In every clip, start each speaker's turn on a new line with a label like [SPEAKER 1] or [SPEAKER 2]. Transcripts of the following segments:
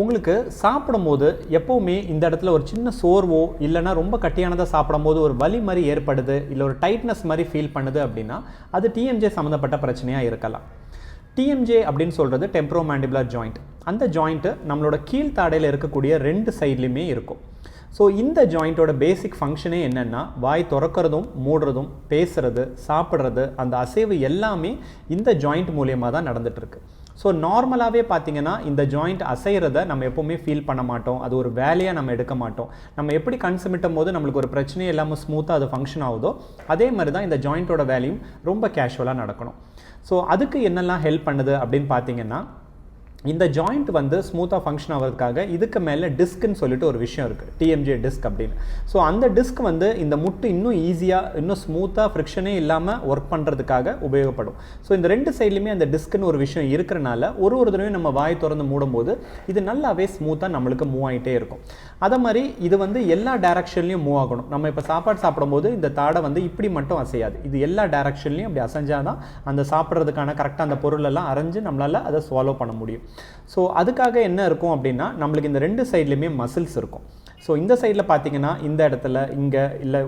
[SPEAKER 1] உங்களுக்கு சாப்பிடும்போது எப்போவுமே இந்த இடத்துல ஒரு சின்ன சோர்வோ இல்லைனா ரொம்ப கட்டியானதாக சாப்பிடும்போது ஒரு வலி மாதிரி ஏற்படுது, இல்லை ஒரு டைட்னஸ் மாதிரி ஃபீல் பண்ணுது அப்படின்னா அது டிஎம்ஜே சம்மந்தப்பட்ட பிரச்சனையாக இருக்கலாம். டிஎம்ஜே அப்படின்னு சொல்கிறது டெம்ப்ரோமேண்டிபுலர் ஜாயிண்ட். அந்த ஜாயிண்ட்டு நம்மளோட கீழ்த்தாடையில் இருக்கக்கூடிய 2 சைட்லையுமே இருக்கும். ஸோ இந்த ஜாயிண்ட்டோட பேசிக் ஃபங்க்ஷனே என்னென்னா, வாய் திறக்கிறதும் மூடுறதும், பேசுகிறது, சாப்பிட்றது, அந்த அசைவு எல்லாமே இந்த ஜாயிண்ட் மூலியமாக தான் நடந்துகிட்ருக்கு. ஸோ நார்மலாகவே பார்த்திங்கன்னா இந்த ஜாயிண்ட் அசைகிறத நம்ம எப்போவுமே ஃபீல் பண்ண மாட்டோம், அது ஒரு வேலையாக நம்ம எடுக்க மாட்டோம். நம்ம எப்படி கண் சிமிட்டும் போது நம்மளுக்கு ஒரு பிரச்சனையே இல்லாமல் ஸ்மூத்தாக அது ஃபங்க்ஷன் ஆகுதோ அதே மாதிரி தான் இந்த ஜாயிண்ட்டோட வேலையும் ரொம்ப கேஷுவலாக நடக்கணும். ஸோ அதுக்கு என்னெல்லாம் ஹெல்ப் பண்ணுது அப்படின்னு பார்த்தீங்கன்னா, இந்த ஜாயிண்ட் வந்து ஸ்மூத்தாக ஃபங்க்ஷன் ஆகிறதுக்காக இதுக்கு மேலே டிஸ்க்குன்னு சொல்லிட்டு ஒரு விஷயம் இருக்குது, டிஎம்ஜே டிஸ்க் அப்படின்னு. ஸோ அந்த டிஸ்க் வந்து இந்த முட்டு இன்னும் ஈஸியாக இன்னும் ஸ்மூத்தாக ஃப்ரிக்ஷனே இல்லாமல் ஒர்க் பண்ணுறதுக்காக உபயோகப்படும். ஸோ இந்த 2 சைட்லையுமே அந்த டிஸ்க்குன்னு ஒரு விஷயம் இருக்கிறனால ஒரு தடவையும் நம்ம வாய் திறந்து மூடும்போது இது நல்லாவே ஸ்மூத்தாக நம்மளுக்கு மூவ் ஆகிட்டே இருக்கும். அதே மாதிரி இது வந்து எல்லா டைரக்ஷன்லையும் மூவ் ஆகணும். நம்ம இப்போ சாப்பாடு சாப்பிடும்போது இந்த தாடை வந்து இப்படி மட்டும் அசையாது, இது எல்லா டைரக்ஷன்லையும் அப்படி அசைஞ்சாதான் அந்த சாப்பிட்றதுக்கான கரெக்டாக அந்த பொருளெல்லாம் அரைஞ்சு நம்மளால் அதை ஸ்வாலோ பண்ண முடியும். ஸோ அதுக்காக என்ன இருக்கும் அப்படின்னா, நம்மளுக்கு இந்த 2 சைட்லையுமே மசில்ஸ் இருக்கும். ஸோ இந்த சைடில் பார்த்தீங்கன்னா இந்த இடத்துல இங்கே இல்லை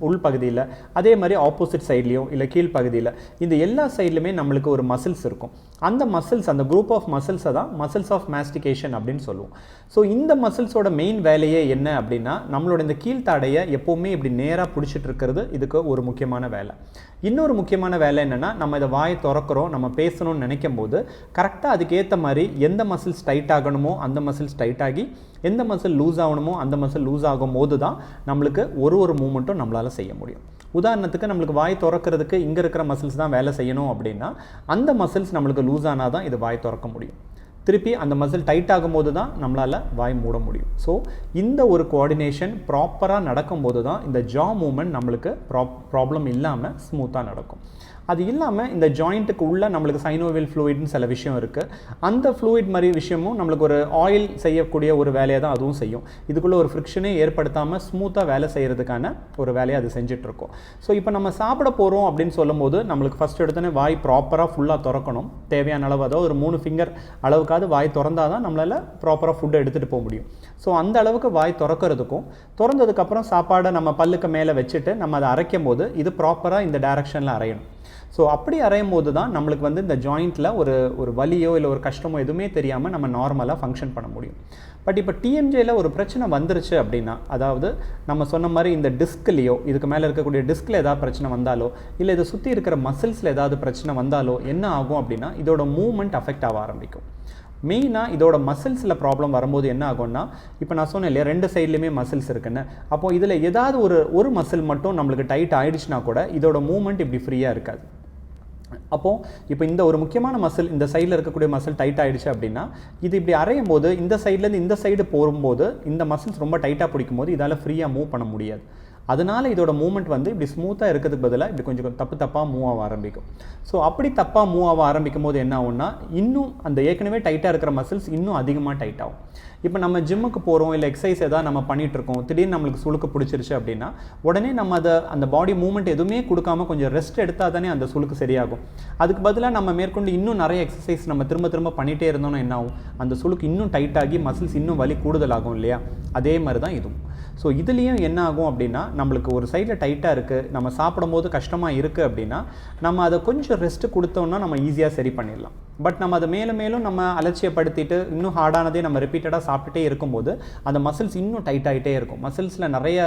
[SPEAKER 1] உள் பகுதியில், அதே மாதிரி ஆப்போசிட் சைட்லேயும் இல்லை கீழ் பகுதியில், இந்த எல்லா சைட்லையுமே நம்மளுக்கு ஒரு மசில்ஸ் இருக்கும். அந்த மசில்ஸ், அந்த குரூப் ஆஃப் மசில்ஸை தான் மசில்ஸ் ஆஃப் மாஸ்டிகேஷன் அப்படின்னு சொல்லுவோம். ஸோ இந்த மசில்ஸோட மெயின் வேலையே என்ன அப்படின்னா, நம்மளோட இந்த கீழ்த்தாடையை எப்போவுமே இப்படி நேராக பிடிச்சிட்டு இருக்கிறது இதுக்கு ஒரு முக்கியமான வேலை. இன்னொரு முக்கியமான வேலை என்னென்னா, நம்ம இதை வாயை திறக்கிறோம், நம்ம பேசணும்னு நினைக்கும் போது கரெக்டாக அதுக்கேற்ற மாதிரி எந்த மசில்ஸ் டைட் ஆகணுமோ அந்த மசில்ஸ் டைட் ஆகி, எந்த மசில் லூஸ் ஆகணுமோ அந்த மசில் லூஸ் ஆகும் போது தான் நம்மளுக்கு ஒரு மூமெண்ட்டும் நம்மளால் செய்ய முடியும். உதாரணத்துக்கு நம்மளுக்கு வாய் திறக்கிறதுக்கு இங்கே இருக்கிற மசில்ஸ் தான் வேலை செய்யணும் அப்படின்னா அந்த மசில்ஸ் நம்மளுக்கு லூஸ் ஆனால் தான் இது வாய் திறக்க முடியும். திருப்பி அந்த மசில் டைட் ஆகும்போது தான் நம்மளால் வாய் மூட முடியும். ஸோ இந்த ஒரு கோஆர்டினேஷன் ப்ராப்பராக நடக்கும்போது தான் இந்த ஜா மூமெண்ட் நம்மளுக்கு ப்ராப்ளம் இல்லாமல் ஸ்மூத்தாக நடக்கும். அது இல்லாமல் இந்த ஜாயிண்ட்டுக்கு உள்ள நம்மளுக்கு சைனோவியல் ஃப்ளூயிட்னு சில விஷயம் இருக்குது. அந்த ஃப்ளூயிட் மாதிரி விஷயமும் நம்மளுக்கு ஒரு ஆயில் செய்யக்கூடிய ஒரு வேலையை தான் அதுவும் செய்யும். இதுக்குள்ளே ஒரு ஃப்ரிக்ஷனே ஏற்படுத்தாமல் ஸ்மூத்தாக வேலை செய்கிறதுக்கான ஒரு வேலையை அது செஞ்சிட்ருக்கோம். ஸோ இப்போ நம்ம சாப்பிட போகிறோம் அப்படின்னு சொல்லும்போது நம்மளுக்கு ஃபஸ்ட் எடுத்தோன்னே வாய் ப்ராப்பராக ஃபுல்லாக திறக்கணும். தேவையான அளவு, அதாவது ஒரு 3 ஃபிங்கர் அளவுக்காவது வாய் திறந்தால் தான் நம்மளால் ப்ராப்பராக ஃபுட்டை எடுத்துகிட்டு போக முடியும். ஸோ அந்த அளவுக்கு வாய் திறக்கிறதுக்கும், திறந்ததுக்கப்புறம் சாப்பாடை நம்ம பல்லுக்கு மேலே வச்சுட்டு நம்ம அதை அரைக்கும் போது இது ப்ராப்பராக இந்த டைரக்ஷனில் அரையணும். ஸோ அப்படி அரையும் போது தான் நம்மளுக்கு வந்து இந்த ஜாயிண்ட்டில் ஒரு வலியோ இல்லை ஒரு கஷ்டமோ எதுவுமே தெரியாமல் நம்ம நார்மலாக ஃபங்க்ஷன் பண்ண முடியும். பட் இப்போ டிஎம்ஜேயில் ஒரு பிரச்சனை வந்துருச்சு அப்படின்னா, அதாவது நம்ம சொன்ன மாதிரி இந்த டிஸ்க்லேயோ இதுக்கு மேலே இருக்கக்கூடிய டிஸ்கில் ஏதாவது பிரச்சனை வந்தாலோ இல்லை இதை சுற்றி இருக்கிற மசில்ஸில் ஏதாவது பிரச்சனை வந்தாலோ என்ன ஆகும் அப்படின்னா, இதோட மூவ்மெண்ட் அஃபெக்ட் ஆக ஆரம்பிக்கும். மெயினாக இதோட மசில்ஸில் ப்ராப்ளம் வரும்போது என்ன ஆகும்னா, இப்போ நான் சொன்னேன் இல்லையா 2 சைட்லேயுமே மசில்ஸ் இருக்குன்னு, அப்போது இதில் ஏதாவது ஒரு மசில் மட்டும் நம்மளுக்கு டைட் ஆகிடுச்சுன்னா கூட இதோட மூவ்மெண்ட் இப்படி ஃப்ரீயாக இருக்காது. அப்போது இப்போ இந்த ஒரு முக்கியமான மசில், இந்த சைடில் இருக்கக்கூடிய மசில் டைட் ஆகிடுச்சு அப்படின்னா இது இப்படி அரையும் போது இந்த சைட்லேருந்து இந்த சைடு போகும்போது இந்த மசில்ஸ் ரொம்ப டைட்டாக பிடிக்கும் போது இதால் ஃப்ரீயாக மூவ் பண்ண முடியாது. அதனால் இதோட மூவ்மெண்ட் வந்து இப்படி ஸ்மூத்தாக இருக்கிறதுக்கு பதிலாக இப்படி கொஞ்சம் தப்பாக மூவ் ஆக ஆரம்பிக்கும். ஸோ அப்படி தப்பாக மூவ் ஆக ஆரம்பிக்கும் போது என்ன ஆகும்னா, இன்னும் அந்த ஏற்கனவே டைட்டாக இருக்கிற மசில்ஸ் இன்னும் அதிகமாக டைட் ஆகும். இப்போ நம்ம ஜிம்முக்கு போகிறோம் இல்லை எக்ஸசைஸ் எதாவது நம்ம பண்ணிகிட்ருக்கோம், திடீர்னு நம்மளுக்கு சுளுக்கு பிடிச்சிருச்சு அப்படின்னா உடனே நம்ம அந்த பாடி மூவ்மெண்ட் எதுவுமே கொடுக்காம கொஞ்சம் ரெஸ்ட் எடுத்தால் தானே அந்த சுளுக்கு சரியாகும். அதுக்கு பதிலாக நம்ம மேற்கொண்டு இன்னும் நிறைய எக்ஸசைஸ் நம்ம திரும்ப பண்ணிகிட்டே இருந்தோம்னா என்ன ஆகும், அந்த சுளுக்கு இன்னும் டைட்டாகி மசில்ஸ் இன்னும் வலி கூடுதலாகும் இல்லையா? அதே மாதிரி தான் இதுவும். ஸோ இதுலேயும் என்ன ஆகும் அப்படின்னா, நம்மளுக்கு ஒரு சைடில் டைட்டாக இருக்குது, நம்ம சாப்பிடும்போது கஷ்டமாக இருக்குது அப்படின்னா நம்ம அதை கொஞ்சம் ரெஸ்ட்டு கொடுத்தோம்னா நம்ம ஈஸியாக சரி பண்ணிடலாம். பட் நம்ம அதை மேலும் நம்ம அலட்சியப்படுத்திட்டு இன்னும் ஹார்டானதே நம்ம ரிப்பீட்டடாக சாப்பிட்டுட்டே இருக்கும்போது அந்த மசில்ஸ் இன்னும் டைட் ஆகிட்டே இருக்கும். மசில்ஸில் நிறைய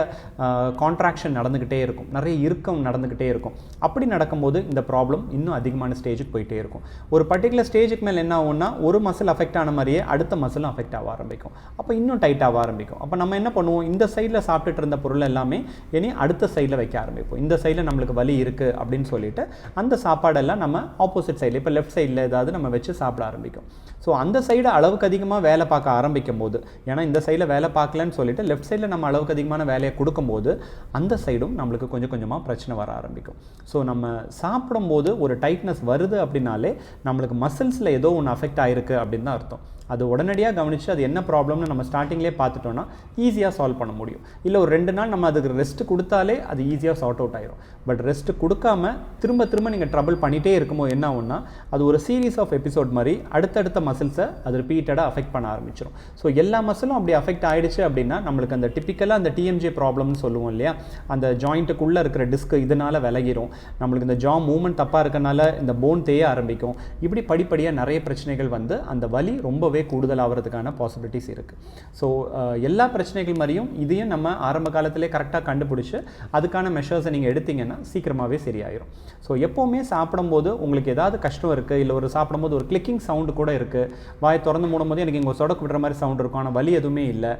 [SPEAKER 1] கான்ட்ராக்ஷன் நடந்துக்கிட்டே இருக்கும், நிறைய இறுக்கம் நடந்துக்கிட்டே இருக்கும். அப்படி நடக்கும்போது இந்த ப்ராப்ளம் இன்னும் அதிகமான ஸ்டேஜுக்கு போயிட்டே இருக்கும். ஒரு பர்டிகுலர் ஸ்டேஜுக்கு மேலே என்ன ஆகும்னா, ஒரு மசில் அஃபெக்ட் ஆன மாதிரியே அடுத்த மசிலும் அஃபெக்ட் ஆக ஆரம்பிக்கும். அப்போ இன்னும் டைட் ஆக ஆரம்பிக்கும். அப்போ நம்ம என்ன பண்ணுவோம், இந்த சைடில் சாப்பிட்டுட்டு இருந்த பொருள் எல்லாமே இனி அடுத்த சைடில் வைக்க ஆரம்பிப்போம். இந்த சைடில் நம்மளுக்கு வலி இருக்குது அப்படின்னு சொல்லிட்டு அந்த சாப்பாடெல்லாம் நம்ம ஆப்போசிட் சைடில், இப்போ லெஃப்ட் சைடில் ஏதாவது நம்ம வச்சு சாப்பிட ஆரம்பிக்கும். ஸோ அந்த சைடு அளவுக்கு அதிகமாக வேலை பார்க்க ஆரம்பிக்கும் போது, ஏன்னா இந்த சைடில் வேலை பார்க்கலன்னு சொல்லிட்டு லெஃப்ட் சைடில் நம்ம அளவுக்கு அதிகமான வேலையை கொடுக்கும்போது அந்த சைடும் நம்மளுக்கு கொஞ்சமாக பிரச்சனை வர ஆரம்பிக்கும். ஸோ நம்ம சாப்பிடும்போது ஒரு டைட்னஸ் வருது அப்படின்னாலே நம்மளுக்கு மசில்ஸில் ஏதோ ஒன்று அஃபெக்ட் ஆகிருக்கு அப்படின்னு தான் அர்த்தம். அது உடனடியாக கவனித்து அது என்ன ப்ராப்ளம்னு நம்ம ஸ்டார்டிங்லேயே பார்த்துட்டோன்னா ஈஸியாக சால்வ் பண்ண முடியும். இல்லை ஒரு 2 நாள் நம்ம அதுக்கு ரெஸ்ட் கொடுத்தாலே அது ஈஸியாக சார்ட் அவுட் ஆயிரும். பட் ரெஸ்ட் கொடுக்காம திரும்ப திரும்ப நீங்கள் ட்ரபிள் பண்ணிகிட்டே இருக்கும்போது என்ன ஆகும்னா அது ஒரு சீரீஸ் ஆஃப் எபிசோட் மாதிரி அடுத்தடுத்த மசில்ஸை அது ரிப்பீட்டடாக அஃபெக்ட் பண்ண ஆரம்பிச்சிடும். ஸோ எல்லா மசிலும் அப்படி அஃபெக்ட் ஆகிடுச்சு அப்படின்னா நம்மளுக்கு அந்த டிப்பிக்கலாக அந்த டிஎம்ஜே ப்ராப்ளம்னு சொல்லுவோம் இல்லையா, அந்த ஜாயிண்ட்டுக்குள்ளே இருக்கிற டிஸ்க் இதனால் விலகிரும், நம்மளுக்கு இந்த ஜா மூவ்மெண்ட் தப்பாக இருக்கனால இந்த போன் தேய ஆரம்பிக்கும். இப்படி படிப்படியாக நிறைய பிரச்சனைகள் வந்து அந்த வலி ரொம்பவே கூடுதல் ஆகிறதுக்கான பாசிபிலிட்டிஸ் இருக்குது. ஸோ எல்லா பிரச்சனைகள் மாதிரியும் இதையும் நம்ம ஆரம்ப காலத்திலே கரெக்டாக கண்டுபிடிச்சி அதுக்கான மெஷர்ஸை நீங்கள் எடுத்தீங்கன்னா சீக்கிரமாகவே சரியாயிரும். ஸோ எப்போவுமே சாப்பிடும்போது உங்களுக்கு ஏதாவது கஷ்டம் இருக்குது, இல்லை ஒரு சாப்பிடும்போது ஒரு கிளிக்கிங் சவுண்டு கூட இருக்குது, வாய் திறந்து மூடும்போது எனக்கு இங்கே சொடக்கு விடுற மாதிரி சவுண்ட் இருக்கும் ஆனால் வலி எதுவுமே இல்லை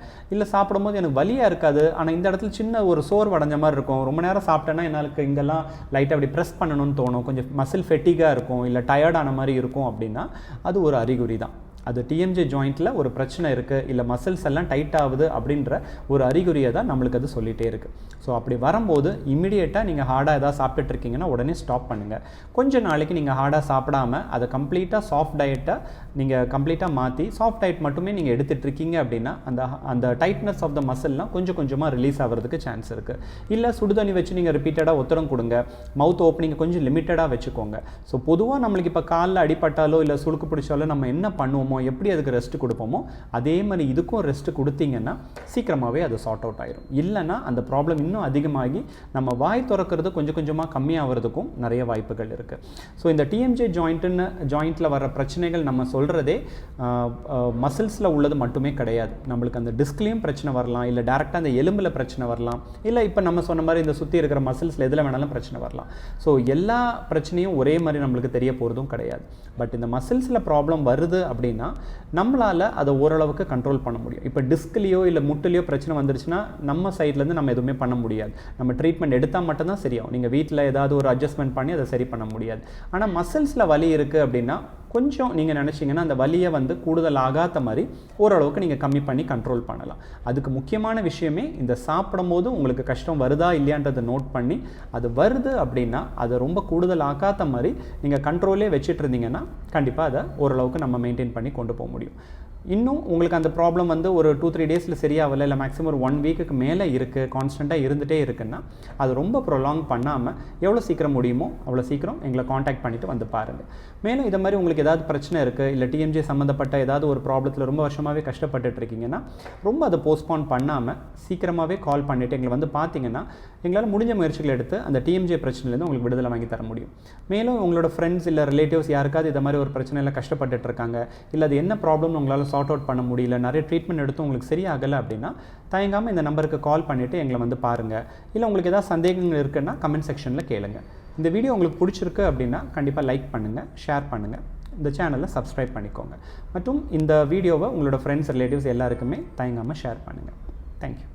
[SPEAKER 1] சாப்பிடும்போது எனக்கு வலியாக இருக்காது ஆனால் இந்த இடத்துல சின்ன ஒரு சோர்வடைஞ்ச மாதிரி இருக்கும், ரொம்ப நேரம் சாப்பிட்டேன்னா எனக்கு இங்கெல்லாம் லைட்டாக அப்படி ப்ரெஸ் பண்ணணும்னு தோணும், கொஞ்சம் மசில் ஃபெட்டிகாக இருக்கும், இல்லை டயர்டான மாதிரி இருக்கும் அப்படின்னா அது ஒரு அறிகுறி தான். அது டிஎம்ஜே ஜாயிண்ட்டில் ஒரு பிரச்சனை இருக்குது, இல்லை மசில்ஸ் எல்லாம் டைட் ஆகுது அப்படின்ற ஒரு அறிகுறியை தான் நம்மளுக்கு அது சொல்லிகிட்டே இருக்குது. ஸோ அப்படி வரும்போது இம்மிடியேட்டாக நீங்கள் ஹார்டாக எதாவது சாப்பிட்டுட்டு இருக்கீங்கன்னா உடனே ஸ்டாப் பண்ணுங்கள். கொஞ்சம் நாளைக்கு நீங்கள் ஹார்டாக சாப்பிடாமல் அதை கம்ப்ளீட்டாக சாஃப்ட் டயட்டை நீங்கள் கம்ப்ளீட்டாக மாற்றி சாஃப்ட் டயட் மட்டுமே நீங்கள் எடுத்துகிட்டு இருக்கீங்க அப்படின்னா அந்த டைட்னஸ் ஆஃப் த மசில்லாம் கொஞ்சம் கொஞ்சமாக ரிலீஸ் ஆகிறதுக்கு சான்ஸ் இருக்குது. இல்லை சுடுதண்ணி வச்சு நீங்கள் ரிப்பீட்டடாக ஒத்தடம் கொடுங்க, மவுத் ஓப்பனிங் கொஞ்சம் லிமிட்டடாக வச்சுக்கோங்க. ஸோ பொதுவாக நம்மளுக்கு இப்போ காலில் அடிப்பட்டாலோ இல்லை சுளுக்கு பிடிச்சாலோ நம்ம என்ன பண்ணுவோமோ, எப்படி அதுக்கு ரெஸ்ட் கொடுப்போமோ அதே மாதிரி இதுக்கும் ரெஸ்ட் கொடுத்தீங்கன்னா சீக்கிரமாகவே அது சார்ட் அவுட் ஆயிரும். இல்லைனா அந்த ப்ராப்ளம் இன்னும் அதிகமாகி நம்ம வாய் திறக்கிறது கொஞ்சம் கொஞ்சமாக கம்மியாகிறதுக்கும் நிறைய வாய்ப்புகள் இருக்குது. ஸோ இந்த டிஎம்ஜே ஜாயிண்ட்டில் வர பிரச்சனைகள் நம்ம சொல்கிறதே மசில்ஸில் உள்ளது மட்டுமே கிடையாது. நம்மளுக்கு அந்த டிஸ்க்லேயும் பிரச்சனை வரலாம், இல்லை டேரெக்டாக அந்த எலும்பில் பிரச்சனை வரலாம், இல்லை இப்போ நம்ம சொன்ன மாதிரி இந்த சுற்றி இருக்கிற மசில்ஸில் எதில் வேணாலும் பிரச்சனை வரலாம். ஸோ எல்லா பிரச்சனையும் ஒரே மாதிரி நம்மளுக்கு தெரிய போகிறதும் கிடையாது. பட் இந்த மசில்ஸில் ப்ராப்ளம் வருது அப்படின்னா நம்மளால் அதை ஓரளவுக்கு கண்ட்ரோல் பண்ண முடியும். இப்போ டிஸ்க்லேயோ இல்லை முட்டிலையோ பிரச்சனை வந்துருச்சுன்னா நம்ம சைட்லேருந்து நம்ம எதுவுமே பண்ண முடியாது. நம்ம ட்ரீட்மெண்ட் எடுத்தால் மட்டும்தான் சரியாகும். நீங்கள் வீட்டில் ஏதாவது ஒரு அட்ஜஸ்ட்மெண்ட் பண்ணி அதை சரி பண்ண முடியாது. ஆனால் மசில்ஸில் வலி இருக்குது அப்படின்னா கொஞ்சம் நீங்கள் நினச்சிங்கன்னா அந்த வலியை வந்து கூடுதல் ஆகாத மாதிரி ஓரளவுக்கு நீங்கள் கம்மி பண்ணி கண்ட்ரோல் பண்ணலாம். அதுக்கு முக்கியமான விஷயமே இந்த சாப்பிடும் போது உங்களுக்கு கஷ்டம் வருதா இல்லையான்றதை நோட் பண்ணி அது வருது அப்படின்னா அதை ரொம்ப கூடுதல் ஆகாத மாதிரி நீங்கள் கண்ட்ரோலே வச்சுட்டு இருந்தீங்கன்னா கண்டிப்பாக அதை ஓரளவுக்கு நம்ம மெயின்டைன் பண்ணி கொண்டு போக முடியும். இன்னும் உங்களுக்கு அந்த ப்ராப்ளம் வந்து ஒரு 2-3 டேஸில் சரியாகலை, இல்லை மேக்ஸிமம் ஒரு 1 வீக்குக்கு மேலே இருக்குது, கான்ஸ்டண்ட்டாக இருந்துகிட்டே இருக்குன்னா அது ரொம்ப ப்ரொலாங் பண்ணாமல் எவ்வளோ சீக்கிரம் முடியுமோ அவ்வளோ சீக்கிரம் எங்களை காண்டாக்ட் பண்ணிவிட்டு வந்து பாருங்கள். மேலும் இதை மாதிரி உங்களுக்கு ஏதாவது பிரச்சனை இருக்குது, இல்லை டிஎம்ஜே சம்மந்தப்பட்ட ஏதாவது ஒரு ப்ராப்ளத்தில் ரொம்ப வருஷமாகவே கஷ்டப்பட்டுட்டு இருக்கீங்கன்னா ரொம்ப அதை போஸ்ட்போன் பண்ணாமல் சீக்கிரமாகவே கால் பண்ணிவிட்டு எங்களை வந்து பார்த்தீங்கன்னா எங்களால் முடிஞ்ச முயற்சிகள் எடுத்து அந்த டிஎம்ஜே பிரச்சனையிலேருந்து உங்களுக்கு விடுதலை வாங்கி தர முடியும். மேலும் உங்களோட ஃப்ரெண்ட்ஸ் இல்லை ரிலேட்டிவ்ஸ் யாருக்காவது இதை மாதிரி ஒரு பிரச்சனையில் கஷ்டப்பட்டுட்டு இருக்காங்க, இல்லை அது என்ன ப்ராப்ளம்னு உங்களால் சார்ட் அவுட் பண்ண முடியல, நிறைய ட்ரீட்மெண்ட் எடுத்து உங்களுக்கு சரியாகலை அப்படின்னா தயங்காமல் இந்த நம்பருக்கு கால் பண்ணிவிட்டு எங்களை வந்து பாருங்கள். இல்லை உங்களுக்கு ஏதாவது சந்தேகங்கள் இருக்குன்னா கமெண்ட் செக்ஷனில் கேளுங்க. இந்த வீடியோ உங்களுக்கு பிடிச்சிருக்கு அப்படின்னா கண்டிப்பாக லைக் பண்ணுங்கள், ஷேர் பண்ணுங்கள், இந்த சேனலை சப்ஸ்கிரைப் பண்ணிக்கோங்க. மற்றும் இந்த வீடியோவை உங்களோட ஃப்ரெண்ட்ஸ் ரிலேட்டிவ்ஸ் எல்லாருக்குமே தயங்காமல் ஷேர் பண்ணுங்கள். தேங்க்யூ.